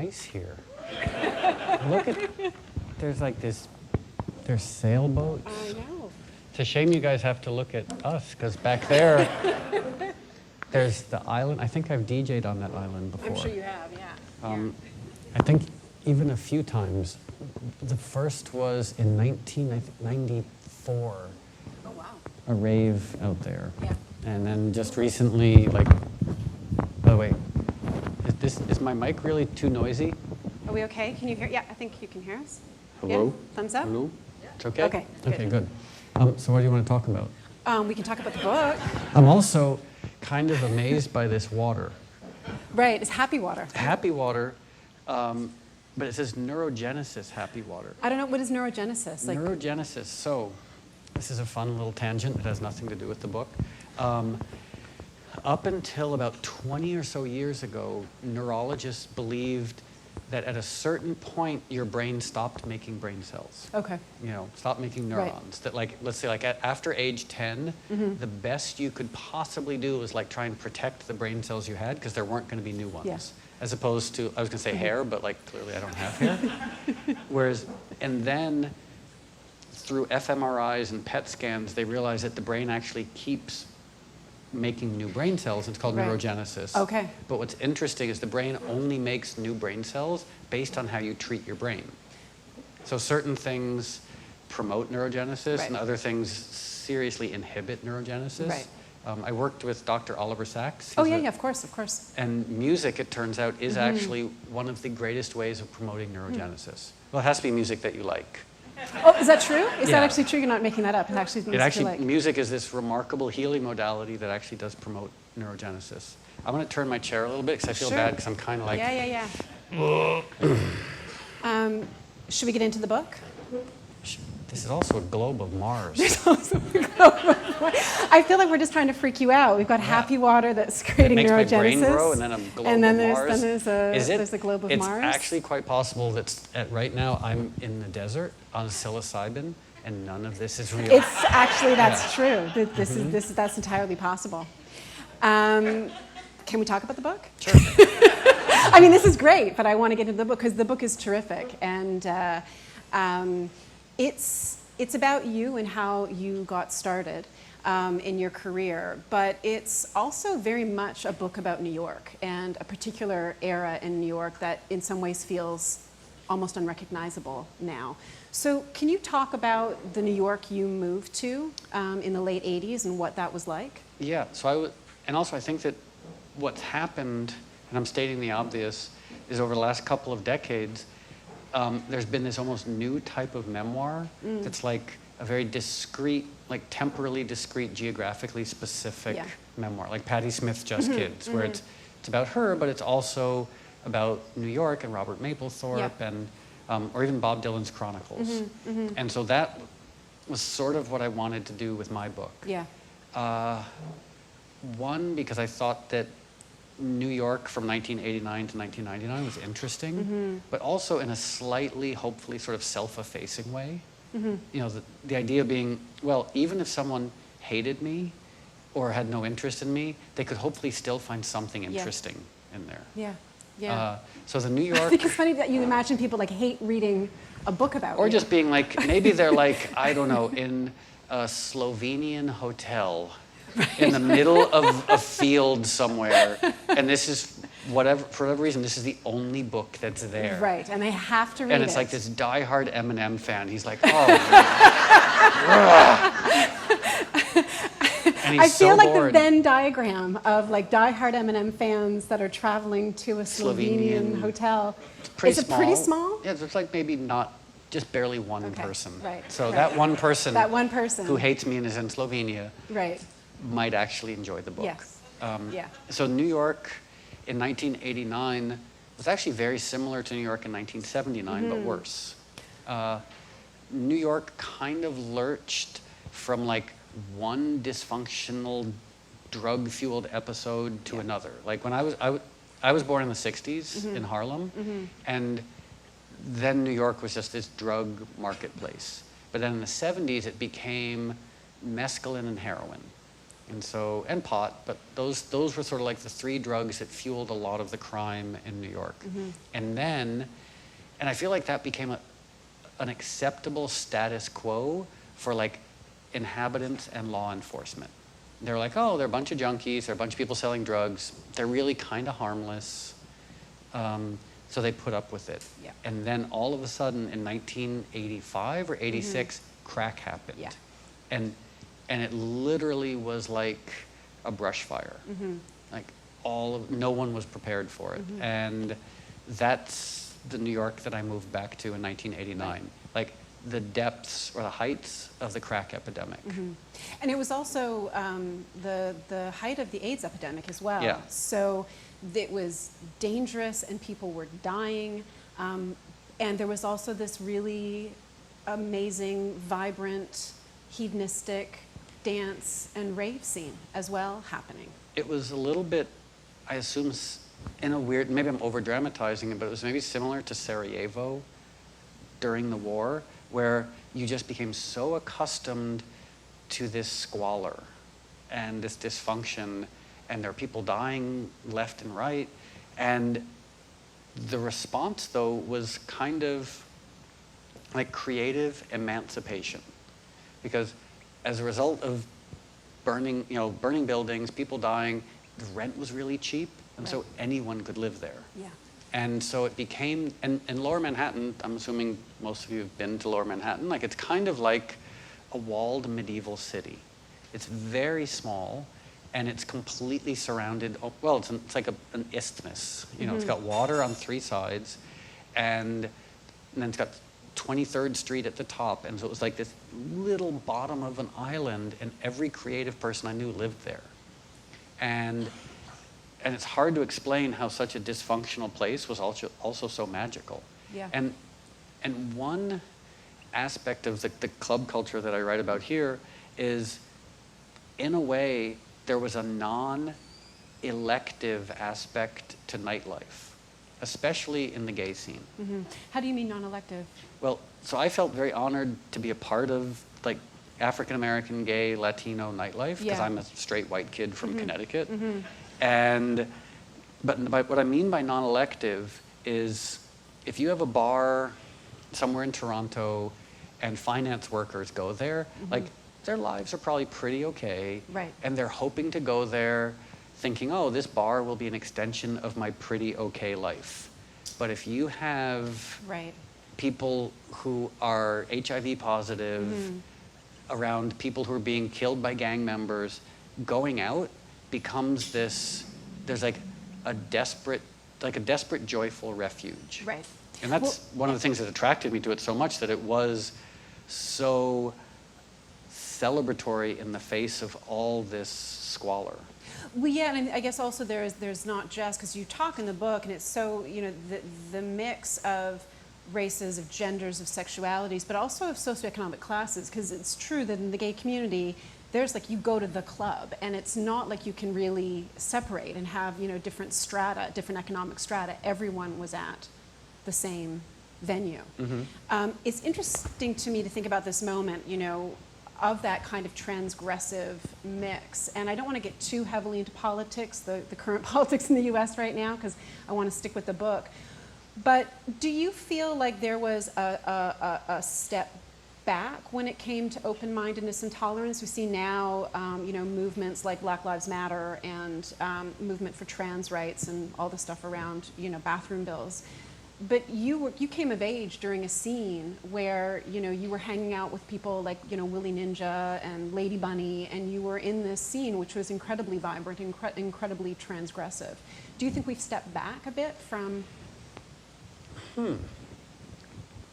nice here. Look at, there's like this, there's sailboats. I know. It's a shame you guys have to look at us, because back there, there's the island. I think I've DJ'd on that island before. I'm sure you have, yeah. I think even a few times. The first was in 1994. Oh, wow. A rave out there. Yeah. And then just recently, like, by the way, is my mic really too noisy? Are we okay? Can you hear? Yeah, I think you can hear us. Hello? Yeah? Thumbs up? Hello? It's okay? Okay, Okay, good. good. So what do you want to talk about? We can talk about the book. I'm also kind of amazed by this water. Right, it's happy water. Happy water, but it says neurogenesis happy water. I don't know, what is neurogenesis? Like, Neurogenesis, so this is a fun little tangent. It has nothing to do with the book. Up until about 20 or so years ago, neurologists believed that at a certain point, your brain stopped making brain cells. okay. You know, stopped making Right. neurons. That, like, let's say, like after age 10, the best you could possibly do was like try and protect the brain cells you had, because there weren't going to be new ones. Yeah. As opposed to, I was going to say hair, but like clearly I don't have hair. Whereas, and then through fMRIs and PET scans, they realized that the brain actually keeps making new brain cells. It's called Right. neurogenesis. Okay. But what's interesting is the brain only makes new brain cells based on how you treat your brain. So certain things promote neurogenesis, Right. and other things seriously inhibit neurogenesis. Right. I worked with Dr. Oliver Sacks. Oh, He's yeah, a- yeah, of course, of course. And music, it turns out, is actually one of the greatest ways of promoting neurogenesis. Well, it has to be music that you like. Oh, is that true? Is Yeah. that actually true? You're not making that up. It actually means It actually, like. music is this remarkable healing modality that actually does promote neurogenesis. I'm going to turn my chair a little bit because I feel Sure. bad because I'm kind of like, Yeah, yeah, yeah. Should we get into the book? this is also a globe of Mars. I feel like we're just trying to freak you out. We've got happy water that's It creating makes neurogenesis. my brain grow, and then a globe and then of there's, Mars. Then there's a globe of it's Mars. It's actually quite possible that right now I'm in the desert on psilocybin, and none of this is real. It's actually, that's true. That's entirely possible. Can we talk about the book? Sure. I mean, this is great, but I want to get into the book because the book is terrific, and it's about you and how you got started in your career, but it's also very much a book about New York and a particular era in New York that in some ways feels almost unrecognizable now. So can you talk about the New York you moved to in the late 80s and what that was like? Yeah, so and also I think that what's happened, and I'm stating the obvious, is over the last couple of decades, there's been this almost new type of memoir that's like a very discrete, like temporally discrete, geographically specific memoir, like Patti Smith's Just Kids, where it's about her, but it's also about New York and Robert Mapplethorpe and or even Bob Dylan's Chronicles. And so that was sort of what I wanted to do with my book. Yeah. One, because I thought that New York from 1989 to 1999 was interesting, but also in a slightly, hopefully, sort of self-effacing way. You know, the idea being, well, even if someone hated me or had no interest in me, they could hopefully still find something interesting in there. Yeah. Yeah. So the New I York... think it's funny that you imagine people like hate reading a book about Or you. just being like, maybe they're like, I don't know, in a Slovenian hotel in the middle of a field somewhere, and this is, for whatever reason, this is the only book that's there. Right, and they have to read it. And it's like this diehard Eminem fan. He's like, oh. And he's I feel so like bored. the Venn diagram of like diehard Eminem fans that are traveling to a Slovenian hotel. Pretty Is it pretty small? Yeah, there's like maybe not, just barely one Okay, person. right, So right. that one person who who hates me and is in Slovenia right. might actually enjoy the book. Yes. Yeah. So New York in 1989 was actually very similar to New York in 1979, but worse. New York kind of lurched from like one dysfunctional drug-fueled episode to another. Like when I was born in the 60s in Harlem, and then New York was just this drug marketplace. But then in the 70s, it became mescaline and heroin. and pot, but those were sort of like the three drugs that fueled a lot of the crime in New York. And I feel like that became an acceptable status quo for like inhabitants and law enforcement. They're like, oh, they're a bunch of junkies, they're a bunch of people selling drugs, they're really kind of harmless. So they put up with it. Yeah. And then all of a sudden in 1985 or 86, crack happened. Yeah. And it literally was like a brush fire. Like no one was prepared for it. And that's the New York that I moved back to in 1989. Right. Like the depths or the heights of the crack epidemic. And it was also the height of the AIDS epidemic as well. Yeah. So it was dangerous and people were dying. And there was also this really amazing, vibrant, hedonistic dance and rave scene as well happening. It was a little bit, I assume, in a weird, maybe I'm over dramatizing it, but it was maybe similar to Sarajevo during the war, where you just became so accustomed to this squalor and this dysfunction, and there are people dying left and right. And the response, though, was kind of like creative emancipation. Because as a result of burning buildings, people dying, the rent was really cheap, and so anyone could live there. Yeah. And so it became, and Lower Manhattan, I'm assuming most of you have been to Lower Manhattan, like it's kind of like a walled medieval city. It's very small, and it's completely surrounded, well, it's like an isthmus. It's got water on three sides, and then it's got 23rd Street at the top, and so it was like this little bottom of an island, and every creative person I knew lived there. And it's hard to explain how such a dysfunctional place was also so magical. Yeah. And one aspect of the club culture that I write about here is, in a way, there was a non-elective aspect to nightlife, especially in the gay scene. How do you mean non-elective? Well, so I felt very honored to be a part of like African-American, gay, Latino nightlife, because I'm a straight white kid from Connecticut. But what I mean by non-elective is if you have a bar somewhere in Toronto and finance workers go there, like their lives are probably pretty okay. Right. And they're hoping to go there thinking, oh, this bar will be an extension of my pretty okay life. But if you have people who are HIV positive, around people who are being killed by gang members, going out becomes there's like a desperate, joyful refuge. Right. And that's one of the things that attracted me to it so much, that it was so celebratory in the face of all this squalor. Well, yeah, and I guess also there's not just, because you talk in the book, and it's so, the mix of races, of genders, of sexualities, but also of socioeconomic classes, because it's true that in the gay community, there's like, you go to the club, and it's not like you can really separate and have, different strata, different economic strata. Everyone was at the same venue. It's interesting to me to think about this moment, of that kind of transgressive mix. And I don't want to get too heavily into politics, the current politics in the US right now, because I want to stick with the book. But do you feel like there was a step back when it came to open-mindedness and tolerance? We see now, movements like Black Lives Matter and movement for trans rights and all the stuff around, bathroom bills. But you came of age during a scene where, you were hanging out with people like, Willie Ninja and Lady Bunny, and you were in this scene which was incredibly vibrant, incredibly transgressive. Do you think we've stepped back a bit from...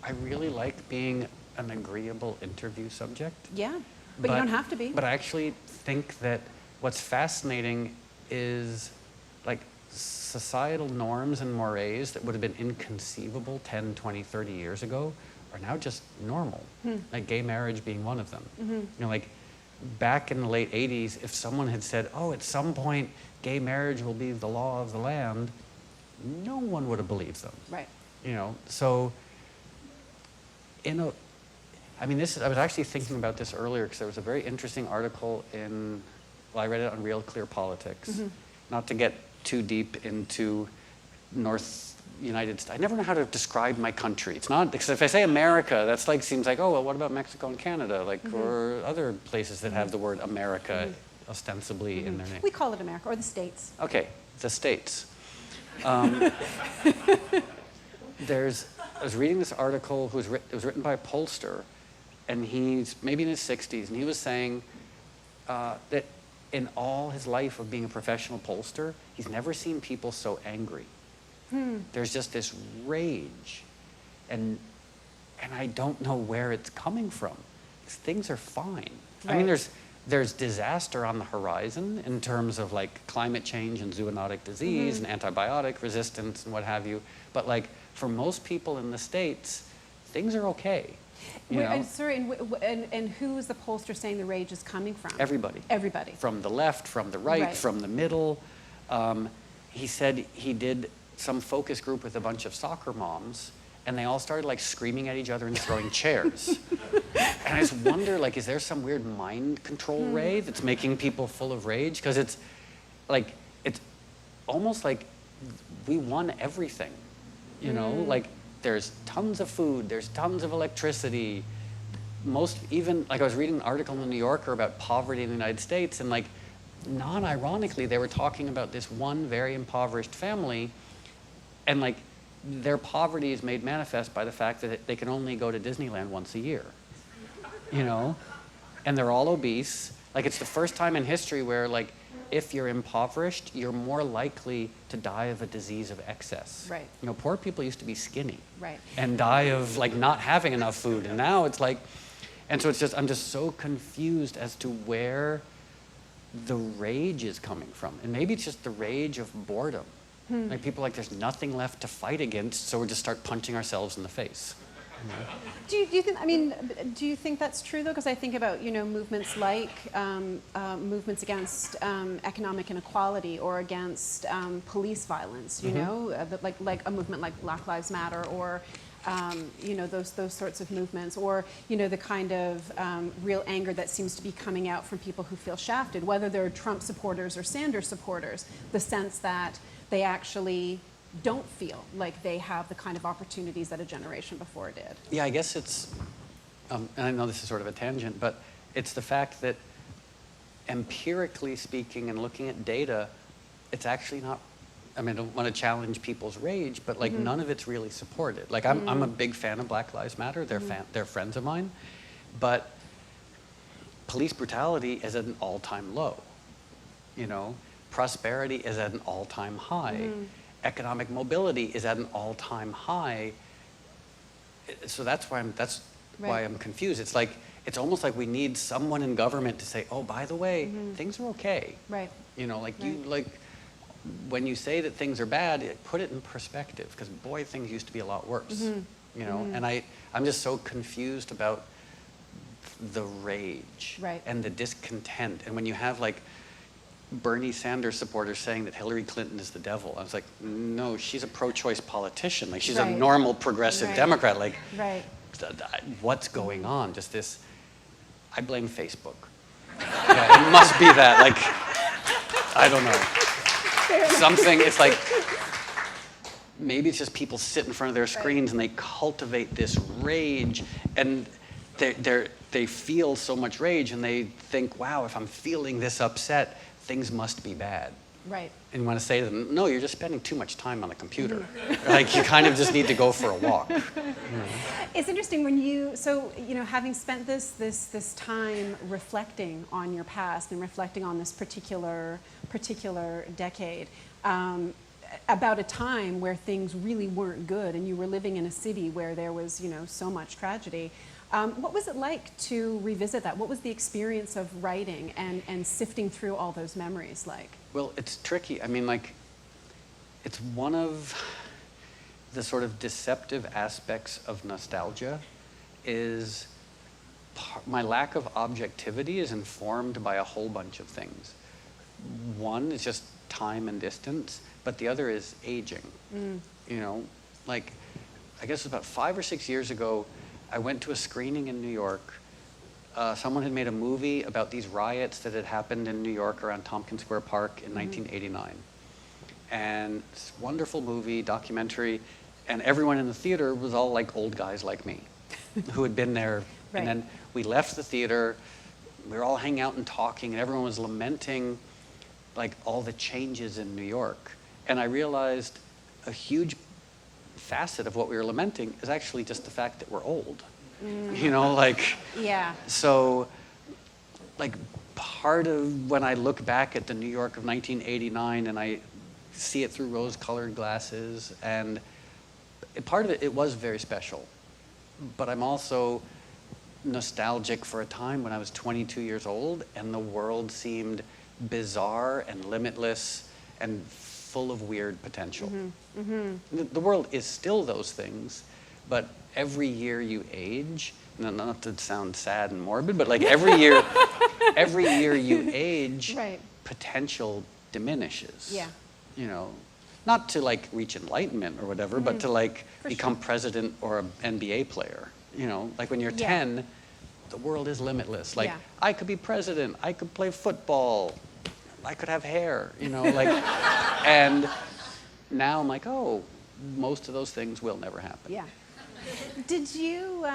I really like being an agreeable interview subject. Yeah, but you don't have to be. But I actually think that what's fascinating is like societal norms and mores that would have been inconceivable 10, 20, 30 years ago are now just normal. Like gay marriage being one of them. Like back in the late 80s, if someone had said, oh, at some point gay marriage will be the law of the land, no one would have believed them. Right. So I was actually thinking about this earlier, because there was a very interesting article in well, I read it on Real Clear Politics. Not to get too deep into North United States. I never know how to describe my country. It's not, because if I say America, that's like, seems like, oh, well, what about Mexico and Canada? Like, or other places that have the word America ostensibly in their name. We call it America, or the States. Okay, the States. I was reading this article, it was written by a pollster, and he's maybe in his 60s, and he was saying that in all his life of being a professional pollster, he's never seen people so angry. There's just this rage, and I don't know where it's coming from. Things are fine. Right. I mean, there's disaster on the horizon in terms of like climate change and zoonotic disease and antibiotic resistance and what have you. But like for most people in the States, things are okay. You know? And, sorry, and who is the pollster saying the rage is coming from? Everybody. Everybody. From the left, from the right, from the middle. He said he did some focus group with a bunch of soccer moms, and they all started like screaming at each other and throwing chairs. And I just wonder, like, is there some weird mind control ray that's making people full of rage? Because it's almost like we won everything, you know? Like, there's tons of food, there's tons of electricity. Even, like I was reading an article in the New Yorker about poverty in the United States, and like, non-ironically, they were talking about this one very impoverished family, and like, their poverty is made manifest by the fact that they can only go to Disneyland once a year, you know? And they're all obese. Like, it's the first time in history where, like, if you're impoverished, you're more likely to die of a disease of excess. Right. You know, poor people used to be skinny. Right. And die of, like, not having enough food. And now it's like, and so it's just, I'm just so confused as to where the rage is coming from. And maybe it's just the rage of boredom. Like, people like, there's nothing left to fight against, so we just start punching ourselves in the face. Do you think? I mean, do you think that's true though? Because I think about movements like movements against economic inequality or against police violence. You know, like a movement like Black Lives Matter or those sorts of movements, or the kind of real anger that seems to be coming out from people who feel shafted, whether they're Trump supporters or Sanders supporters. The sense that they actually don't feel like they have the kind of opportunities that a generation before did. Yeah, I guess it's, and I know this is sort of a tangent, but it's the fact that empirically speaking and looking at data, it's actually not, I mean, I don't want to challenge people's rage, but like none of it's really supported. Like I'm a big fan of Black Lives Matter, they're friends of mine, but police brutality is at an all-time low, you know? Prosperity is at an all-time high. Economic mobility is at an all-time high. So that's why I'm confused. It's like, it's almost like we need someone in government to say, oh, by the way, things are okay. Right. You know, like when you say that things are bad, put it in perspective, because boy, things used to be a lot worse. You know, and I'm just so confused about the rage and the discontent. And when you have like Bernie Sanders supporters saying that Hillary Clinton is the devil. I was like, no, she's a pro-choice politician. Like, she's a normal progressive Democrat. Like, what's going on? Just this, I blame Facebook. Yeah, it must be that. Like, I don't know. Something, it's like, maybe it's just people sit in front of their screens and they cultivate this rage, and they feel so much rage, and they think, wow, if I'm feeling this upset, things must be bad. Right. And you want to say to them, no, you're just spending too much time on the computer. Like, you kind of just need to go for a walk. It's interesting when having spent this time reflecting on your past and reflecting on this particular decade, about a time where things really weren't good and you were living in a city where there was, so much tragedy. What was it like to revisit that? What was the experience of writing and sifting through all those memories like? Well, it's tricky. I mean, like, it's one of the sort of deceptive aspects of nostalgia is my lack of objectivity is informed by a whole bunch of things. One is just time and distance, but the other is aging. You know, like, I guess it was about 5 or 6 years ago, I went to a screening in New York someone had made a movie about these riots that had happened in New York around Tompkins Square Park in 1989. And it's a wonderful movie, documentary, and everyone in the theater was all like old guys like me who had been there. Right. And then we left the theater, we were all hanging out and talking, and everyone was lamenting like all the changes in New York. And I realized a huge facet of what we were lamenting is actually just the fact that we're old. You know, like, Yeah. so like part of when I look back at the New York of 1989 and I see it through rose-colored glasses, and part of it, it was very special. But I'm also nostalgic for a time when I was 22 years old and the world seemed bizarre and limitless and full of weird potential. The world is still those things, but every year you age, not to sound sad and morbid, but like every year you age, Right. potential diminishes. Yeah. You know, not to like reach enlightenment or whatever, but to like For become sure. president or an NBA player. You know, like when you're Yeah. 10, the world is limitless. Like, Yeah. I could be president, I could play football, I could have hair, you know, like, and now I'm like, oh, most of those things will never happen. Yeah. Did you,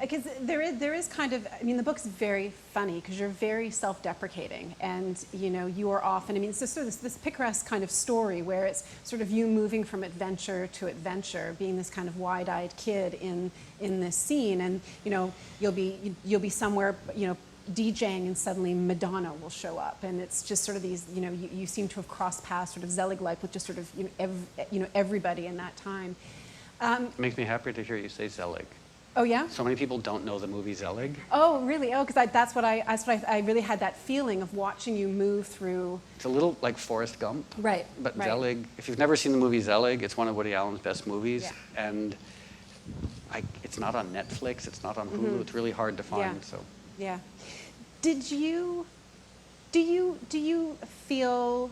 because there is kind of, I mean, the book's very funny because you're very self-deprecating, and you know, you are often, I mean, it's just sort of this picaresque kind of story where it's sort of you moving from adventure to adventure, being this kind of wide-eyed kid in this scene, and you know, you'll be somewhere, you know, DJing, and suddenly Madonna will show up, and it's just sort of these, you know, you seem to have crossed paths, sort of Zelig-like, with just sort of everybody in that time. It makes me happy to hear you say Zelig. Oh yeah. So many people don't know the movie Zelig. Oh really? Oh, because that's what I really had that feeling of watching you move through. It's a little like Forrest Gump. Right. But right. Zelig, if you've never seen the movie Zelig, it's one of Woody Allen's best movies. Yeah. And it's not on Netflix, it's not on Hulu, it's really hard to find. Yeah. So. Yeah. Do you feel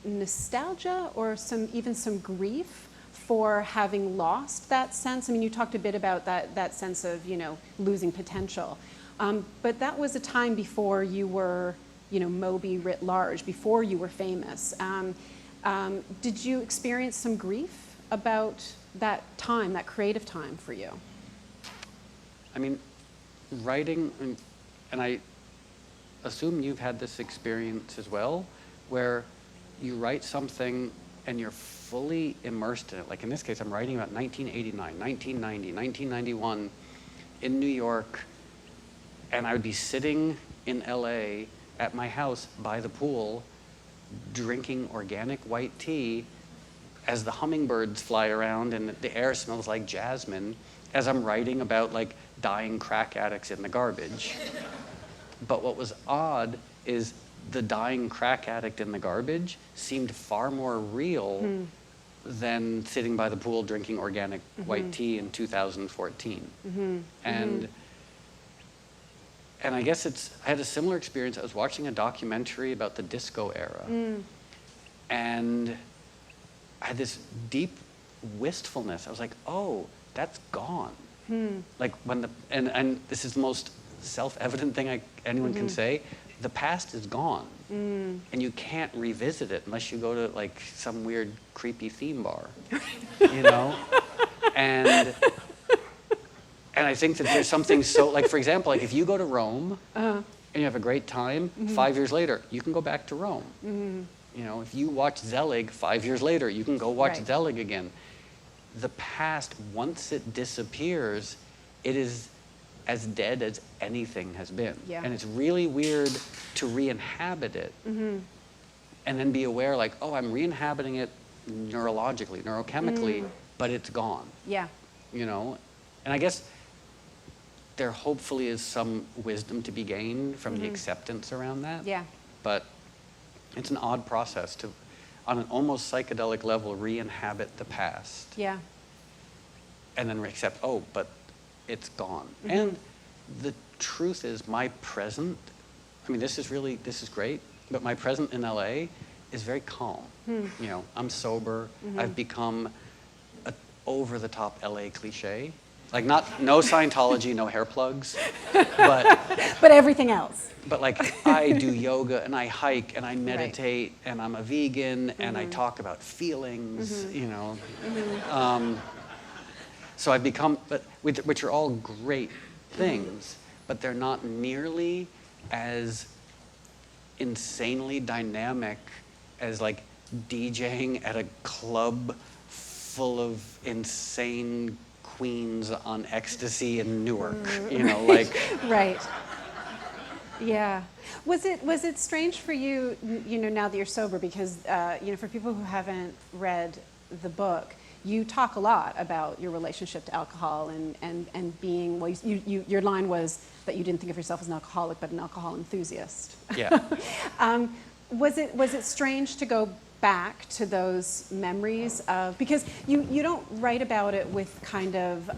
nostalgia or even some grief for having lost that sense? I mean, you talked a bit about that sense of, you know, losing potential. But that was a time before you were, you know, Moby writ large, before you were famous. Did you experience some grief about that time, that creative time for you? I mean, writing, and I assume you've had this experience as well, where you write something and you're fully immersed in it. Like in this case, I'm writing about 1989, 1990, 1991 in New York, and I would be sitting in LA at my house by the pool, drinking organic white tea as the hummingbirds fly around and the air smells like jasmine, as I'm writing about like dying crack addicts in the garbage. But what was odd is the dying crack addict in the garbage seemed far more real than sitting by the pool drinking organic white tea in 2014. And I guess I had a similar experience. I was watching a documentary about the disco era. And I had this deep wistfulness. I was like, oh, that's gone. Like when and this is the most self-evident thing anyone can say, the past is gone. And you can't revisit it unless you go to like some weird creepy theme bar, you know? And I think that there's something so, like for example, like if you go to Rome and you have a great time, 5 years later, you can go back to Rome. You know, if you watch Zelig 5 years later, you can go watch Right. Zelig again. The past, once it disappears, it is as dead as anything has been. Yeah. And it's really weird to re-inhabit it and then be aware like, oh, I'm re-inhabiting it neurologically, neurochemically, but it's gone, Yeah. you know? And I guess there hopefully is some wisdom to be gained from the acceptance around that. Yeah. But it's an odd process to, on an almost psychedelic level, re-inhabit the past Yeah. and then accept, oh, but it's gone. And the truth is my present, I mean, this is great, but my present in LA is very calm. You know, I'm sober. I've become an over-the-top LA cliche. Like no Scientology, no hair plugs, but But everything else. but like I do yoga and I hike and I meditate and I'm a vegan and I talk about feelings, you know. So I've become, which are all great things, but they're not nearly as insanely dynamic as like DJing at a club full of insane queens on ecstasy in Newark, you know, like. Right. Yeah. Was it strange for you, you know, now that you're sober, because, you know, for people who haven't read the book, you talk a lot about your relationship to alcohol and being, well, your line was that you didn't think of yourself as an alcoholic, but an alcohol enthusiast. Yeah. Was it strange to go back to those memories of, because you don't write about it with kind of,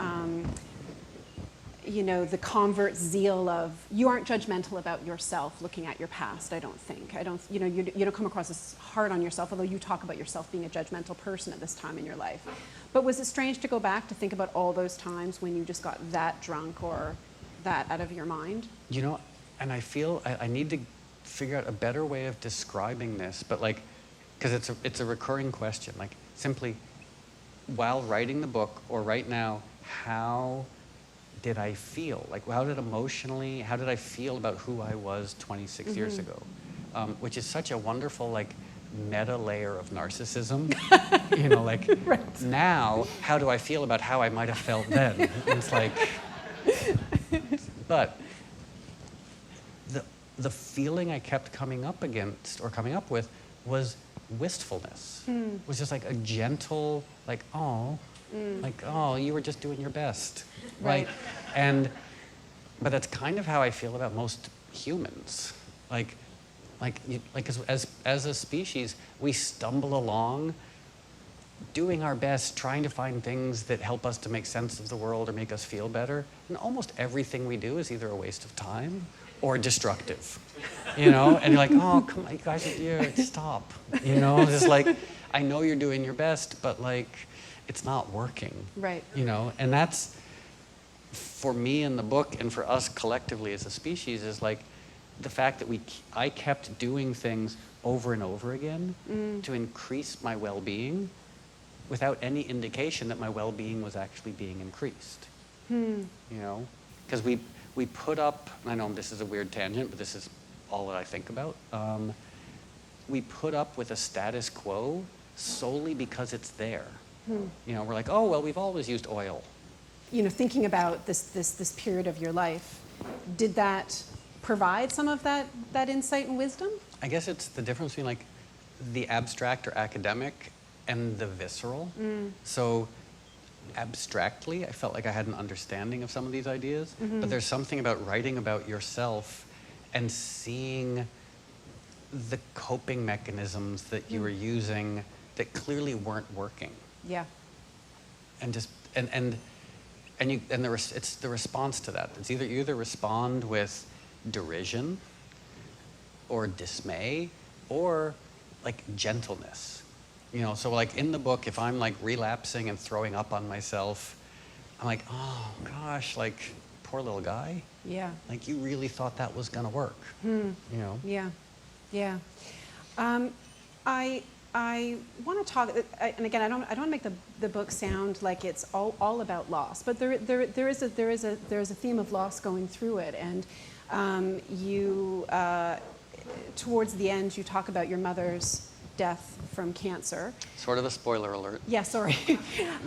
you know, the convert zeal of, you aren't judgmental about yourself looking at your past, I don't think. You know, you don't come across as hard on yourself, although you talk about yourself being a judgmental person at this time in your life. But was it strange to go back to think about all those times when you just got that drunk or that out of your mind? You know, and I feel I need to figure out a better way of describing this, but like, because it's a recurring question, like simply, while writing the book or right now, how did I feel? Like, how did I feel about who I was 26 years ago? Which is such a wonderful, like, meta layer of narcissism. You know, like, Right. Now, how do I feel about how I might have felt then? It's like, but the feeling I kept coming up with was wistfulness. Was just like a gentle, like, oh, like, oh, you were just doing your best. Right. But that's kind of how I feel about most humans. Like as a species, we stumble along doing our best, trying to find things that help us to make sense of the world or make us feel better. And almost everything we do is either a waste of time or destructive, you know? And you're like, oh, come on, you guys, stop, you know? Just like, I know you're doing your best, but like, it's not working. Right. You know, and that's, for me in the book and for us collectively as a species, is like the fact that I kept doing things over and over again to increase my well-being without any indication that my well-being was actually being increased. You know, because we put up, I know this is a weird tangent, but this is all that I think about. We put up with a status quo solely because it's there. You know, we're like, oh, well, we've always used oil. You know, thinking about this period of your life, did that provide some of that insight and wisdom? I guess it's the difference between like the abstract or academic and the visceral. So abstractly, I felt like I had an understanding of some of these ideas, but there's something about writing about yourself and seeing the coping mechanisms that you were using that clearly weren't working. Yeah. And just it's the response to that. It's you either respond with derision or dismay or like gentleness. You know, so like in the book, if I'm like relapsing and throwing up on myself, I'm like, oh gosh, like poor little guy. Yeah. Like you really thought that was gonna work. You know? Yeah. Yeah. I want to talk, and again, I don't want to make the book sound like it's all about loss, but there is a theme of loss going through it, and you towards the end you talk about your mother's death from cancer. Sort of a spoiler alert. Yeah, sorry.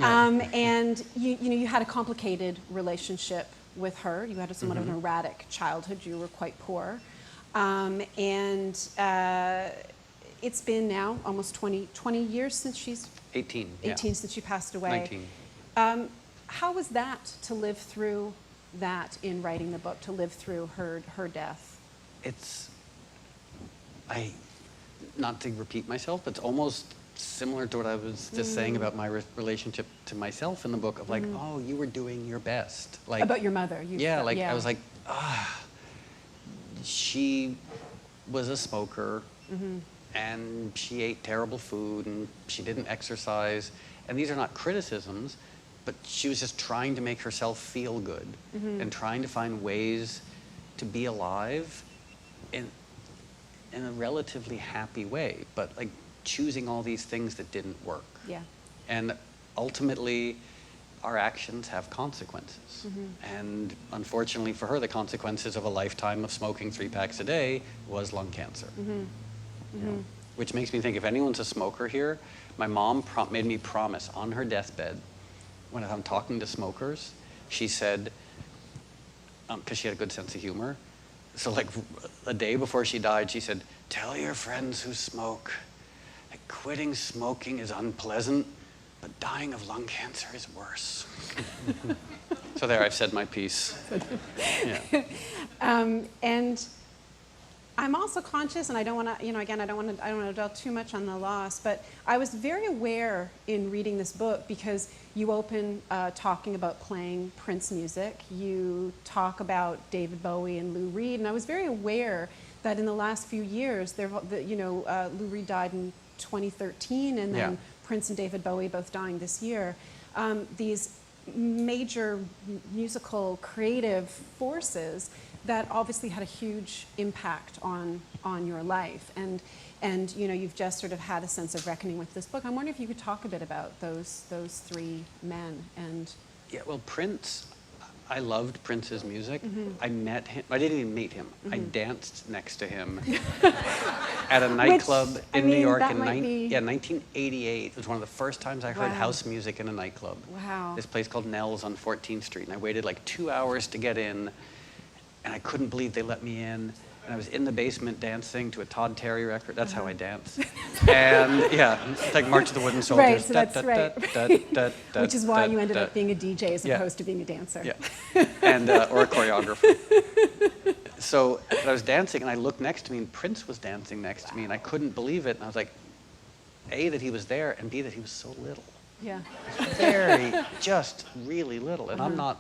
And you had a complicated relationship with her. You had somewhat of an erratic childhood. You were quite poor, and it's been now almost 20 years since she's 18 since she passed away. 19. How was that to live through that in writing the book, to live through her death? Not to repeat myself, but it's almost similar to what I was just saying about my relationship to myself in the book of like, oh, you were doing your best. Like About your mother. I was like, she was a smoker and she ate terrible food and she didn't exercise. And these are not criticisms, but she was just trying to make herself feel good and trying to find ways to be alive in a relatively happy way, but like choosing all these things that didn't work. Yeah. And ultimately, our actions have consequences. And unfortunately for her, the consequences of a lifetime of smoking 3 packs a day was lung cancer. You know, which makes me think, if anyone's a smoker here, my mom made me promise on her deathbed, when I'm talking to smokers, she said, because she had a good sense of humor, so like a day before she died, she said, tell your friends who smoke that quitting smoking is unpleasant, but dying of lung cancer is worse. So there, I've said my piece. Yeah. And I'm also conscious, and I don't want to, you know, again, I don't want to dwell too much on the loss, but I was very aware in reading this book, because you open talking about playing Prince music, you talk about David Bowie and Lou Reed, and I was very aware that in the last few years, Lou Reed died in 2013, and then Prince and David Bowie both dying this year. These major musical creative forces that obviously had a huge impact on your life, and you know, you've just sort of had a sense of reckoning with this book. I'm wondering if you could talk a bit about those 3 men. And yeah, well, Prince, I loved Prince's music. I met him. I didn't even meet him. I danced next to him at a nightclub in New York in 1988. It was one of the first times I heard house music in a nightclub. Wow. This place called Nell's on 14th Street, and I waited like 2 hours to get in, and I couldn't believe they let me in. And I was in the basement dancing to a Todd Terry record. That's how I dance. And yeah, it's like March of the Wooden Soldiers. Right, so that's right. Which is why you ended up being a DJ as opposed to being a dancer. Yeah, and or a choreographer. So I was dancing, and I looked next to me, and Prince was dancing next to me, and I couldn't believe it. And I was like, A, that he was there, and B, that he was so little. Yeah. Very, just really little. And I'm not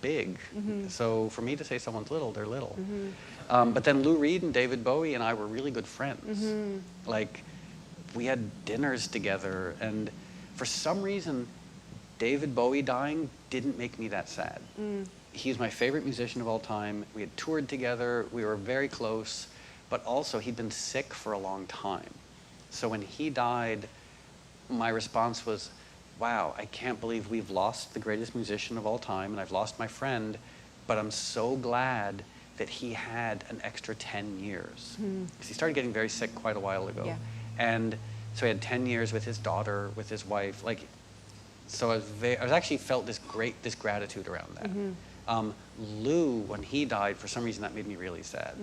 big. So for me to say someone's little, they're little. But then Lou Reed and David Bowie and I were really good friends. Like, we had dinners together, and for some reason, David Bowie dying didn't make me that sad. He's my favorite musician of all time. We had toured together, we were very close, but also he'd been sick for a long time. So when he died, my response was, wow, I can't believe we've lost the greatest musician of all time, and I've lost my friend, but I'm so glad that he had an extra 10 years. Because he started getting very sick quite a while ago. Yeah. And so he had 10 years with his daughter, with his wife. Like, so I was actually felt this gratitude around that. Lou, when he died, for some reason that made me really sad.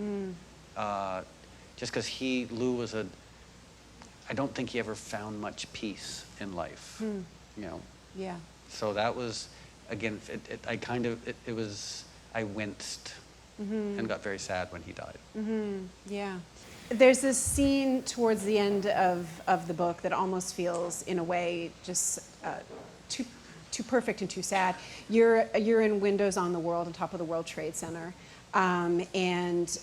Just because Lou was I don't think he ever found much peace in life, you know? Yeah. So that was, again, I winced and got very sad when he died. Yeah. There's this scene towards the end of the book that almost feels, in a way, just too perfect and too sad. You're in Windows on the World, on top of the World Trade Center, and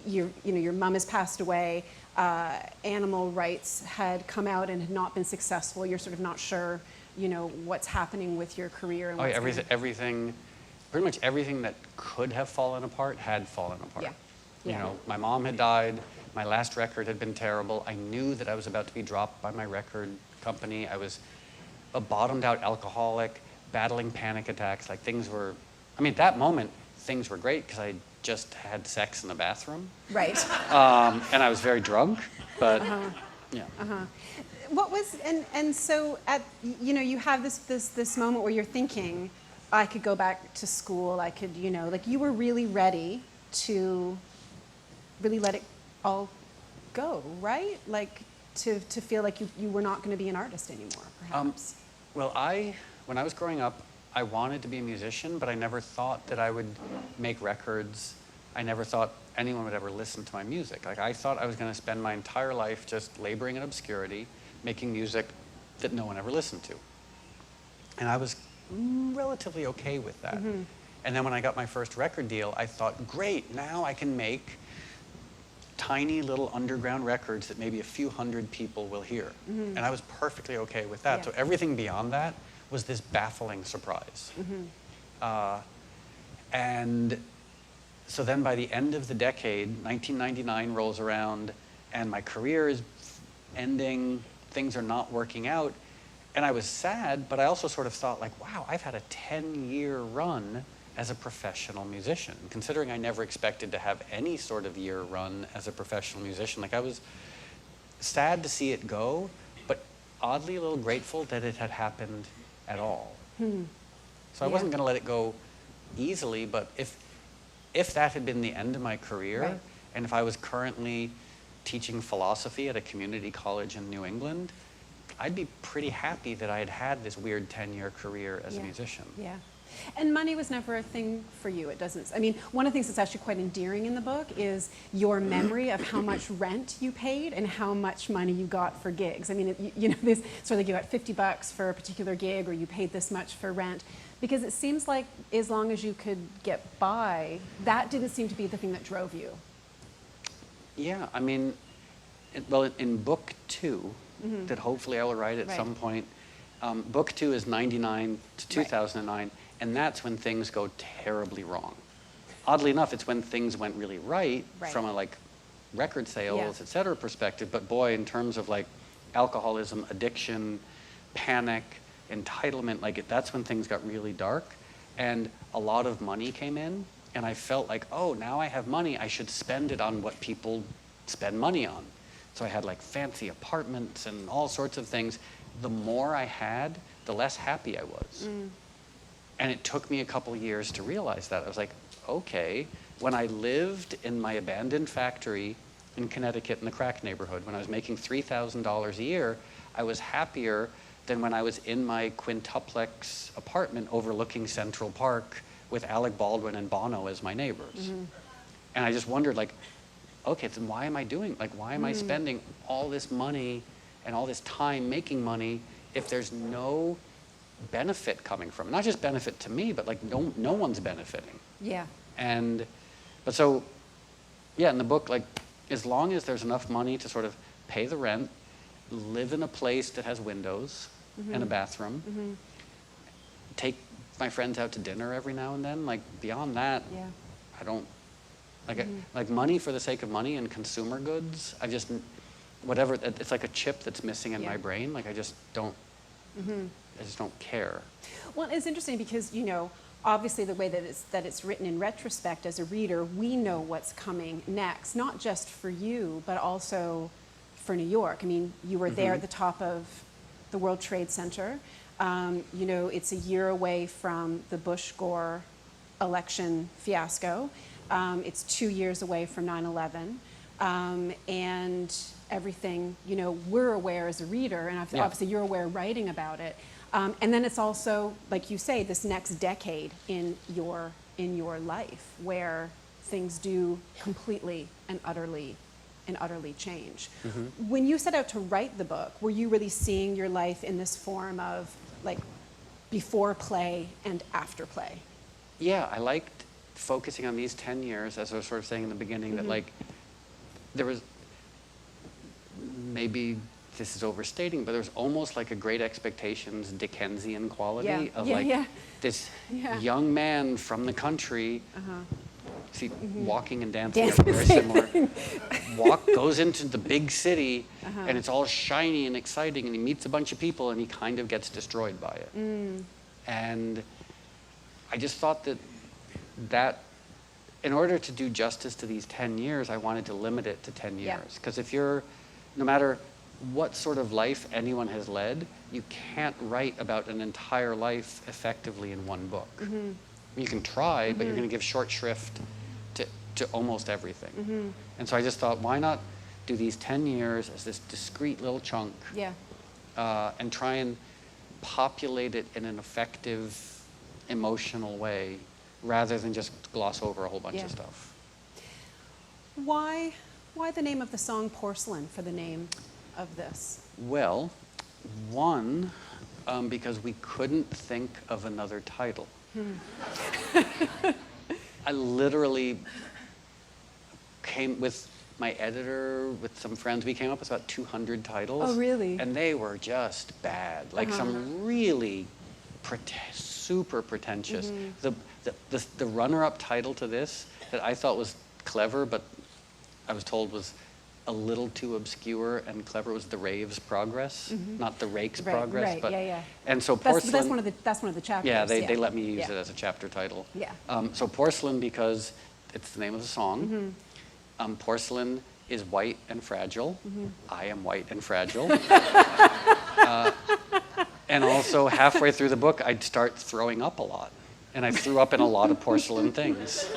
your mom has passed away. Animal rights had come out and had not been successful. You're sort of not sure, you know, what's happening with your career. And everything, pretty much everything that could have fallen apart had fallen apart. Yeah. You know, my mom had died. My last record had been terrible. I knew that I was about to be dropped by my record company. I was a bottomed out alcoholic, battling panic attacks. Like, things were, I mean, at that moment, things were great because I just had sex in the bathroom. Right. And I was very drunk, but yeah. What was, and so you have this moment where you're thinking, I could go back to school, I could, you know, like, you were really ready to really let it all go, right? Like, to feel like you were not going to be an artist anymore, perhaps. Well, when I was growing up, I wanted to be a musician, but I never thought that I would make records. I never thought anyone would ever listen to my music. Like, I thought I was going to spend my entire life just laboring in obscurity, making music that no one ever listened to. And I was relatively okay with that. And then when I got my first record deal, I thought, great, now I can make tiny little underground records that maybe a few hundred people will hear. And I was perfectly okay with that. Yeah. So everything beyond that was this baffling surprise. And so then by the end of the decade, 1999 rolls around, and my career is ending, things are not working out. And I was sad, but I also sort of thought like, wow, I've had a 10-year run as a professional musician, considering I never expected to have any sort of year run as a professional musician. Like, I was sad to see it go, but oddly a little grateful that it had happened at all. So I wasn't going to let it go easily, but if that had been the end of my career, Right. and if I was currently teaching philosophy at a community college in New England, I'd be pretty happy that I had had this weird 10-year career as a musician. Yeah. And money was never a thing for you. It doesn't, I mean, one of the things that's actually quite endearing in the book is your memory of how much rent you paid and how much money you got for gigs. I mean, you know, this sort of like you got $50 for a particular gig, or you paid this much for rent, because it seems like as long as you could get by, that didn't seem to be the thing that drove you. Yeah, I mean, well, in book 2, that hopefully I will write at Right. some point, book 2 is 99 to 2009, and that's when things go terribly wrong. Oddly enough, it's when things went really right, Right. from a like record sales, Yeah. et cetera perspective, but boy, in terms of like alcoholism, addiction, panic, entitlement, like that's when things got really dark, and a lot of money came in, and I felt like, oh, now I have money, I should spend it on what people spend money on. So I had like fancy apartments and all sorts of things. The more I had, the less happy I was. And it took me a couple years to realize that. I was like, okay, when I lived in my abandoned factory in Connecticut in the crack neighborhood, when I was making $3,000 a year, I was happier than when I was in my quintuplex apartment overlooking Central Park with Alec Baldwin and Bono as my neighbors. And I just wondered, like, okay, then why am I doing, like, why am I spending all this money and all this time making money if there's no benefit coming from it? Not just benefit to me, but like no one's benefiting. Yeah. And, but so, yeah, in the book, like, as long as there's enough money to sort of pay the rent, live in a place that has windows and a bathroom, take my friends out to dinner every now and then, like, beyond that, Yeah. I don't, like, like money for the sake of money and consumer goods, I just, whatever, it's like a chip that's missing in my brain, like, I just don't, I just don't care. Well, it's interesting because, you know, obviously the way that it's written in retrospect as a reader, we know what's coming next, not just for you, but also for New York. I mean, you were there at the top of the World Trade Center. You know, it's a year away from the Bush-Gore election fiasco. It's 2 years away from 9/11. And everything, you know, we're aware as a reader, and obviously you're aware writing about it. And then it's also, like you say, this next decade in your life where things do completely and utterly change. When you set out to write the book, were you really seeing your life in this form of like before play and after play? Yeah, I liked focusing on these 10 years, as I was sort of saying in the beginning, that like, there was, maybe this is overstating, but there was almost like a Great Expectations Dickensian quality of this young man from the country, see, walking and dancing are very similar, goes into the big city, and it's all shiny and exciting, and he meets a bunch of people, and he kind of gets destroyed by it. And I just thought that in order to do justice to these 10 years, I wanted to limit it to 10 years. Because if you're, no matter what sort of life anyone has led, you can't write about an entire life effectively in one book. You can try, but you're going to give short shrift to almost everything. And so I just thought, why not do these 10 years as this discrete little chunk and try and populate it in an effective, emotional way, rather than just gloss over a whole bunch of stuff. Why the name of the song Porcelain for the name of this? Well, one, because we couldn't think of another title. I literally came with my editor, with some friends, we came up with about 200 titles. Oh, really? And they were just bad. Like some really super pretentious. The runner-up title to this that I thought was clever, but I was told was a little too obscure and clever, was The Rave's Progress, not The Rake's Progress. Right, but, yeah, yeah. And so That's Porcelain... that's one of the chapters. Yeah, they let me use it as a chapter title. Yeah. So Porcelain, because it's the name of the song. Porcelain is white and fragile. I am white and fragile. And also, halfway through the book, I'd start throwing up a lot. And I threw up in a lot of porcelain things.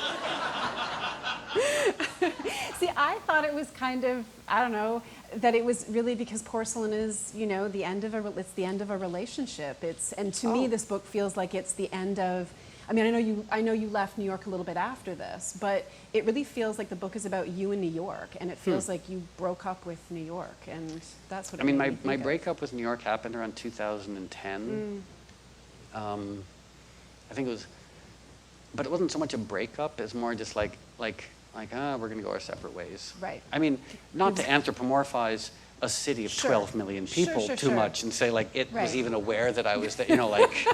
See, I thought it was kind of, I don't know, that it was really because porcelain is, you know, it's the end of a relationship. And to me, this book feels like it's the end of, I mean, I know you left New York a little bit after this, but it really feels like the book is about you in New York, and it feels like you broke up with New York, and that's what it made me think my of. breakup with New York happened around 2010. I think it was, but it wasn't so much a breakup, it's more just like, we're gonna go our separate ways. Right. I mean, not to anthropomorphize a city of 12 million people too much and say like it was even aware that I was there, you know, like.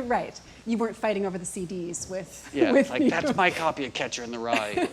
Right. You weren't fighting over the CDs with. Yeah, with like that's my copy of Catcher in the Rye.